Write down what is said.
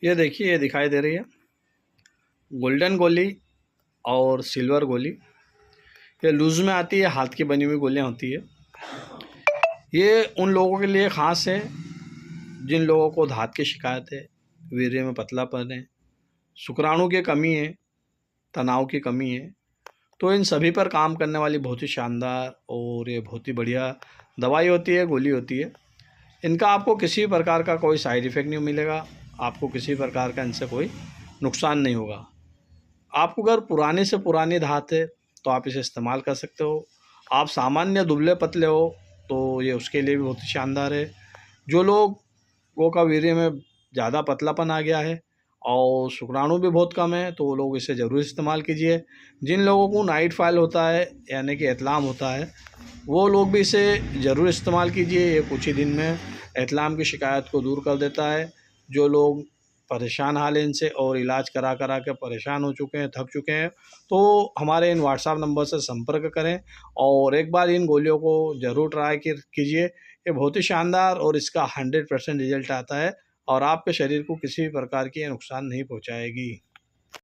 ये देखिए, ये दिखाई दे रही है गोल्डन गोली और सिल्वर गोली। ये लूज़ में आती है, हाथ की बनी हुई गोलियां होती है। ये उन लोगों के लिए ख़ास है जिन लोगों को धात की शिकायत है, वीर्य में पतलापन है, शुक्राणु की कमी है, तनाव की कमी है। तो इन सभी पर काम करने वाली बहुत ही शानदार और ये बहुत ही बढ़िया दवाई होती है, गोली होती है। इनका आपको किसी प्रकार का कोई साइड इफ़ेक्ट नहीं मिलेगा, आपको किसी प्रकार का इनसे कोई नुकसान नहीं होगा। आपको अगर पुरानी से पुरानी धात है तो आप इसे इस्तेमाल कर सकते हो। आप सामान्य दुबले पतले हो तो ये उसके लिए भी बहुत ही शानदार है। जो लोगों का वीर्य में ज़्यादा पतलापन आ गया है और शुक्राणु भी बहुत कम है तो वो लोग इसे ज़रूर इस्तेमाल कीजिए। जिन लोगों को नाइट फाइल होता है यानी कि एतलाम होता है वो लोग भी इसे ज़रूर इस्तेमाल कीजिए। ये कुछ ही दिन में एतलाम की शिकायत को दूर कर देता है। जो लोग परेशान हाल हैं इनसे और इलाज करा करा के परेशान हो चुके हैं, थक चुके हैं, तो हमारे इन व्हाट्सएप नंबर से संपर्क करें और एक बार इन गोलियों को ज़रूर ट्राई कीजिए। ये बहुत ही शानदार और इसका 100% रिजल्ट आता है और आपके शरीर को किसी भी प्रकार की ये नुकसान नहीं पहुंचाएगी।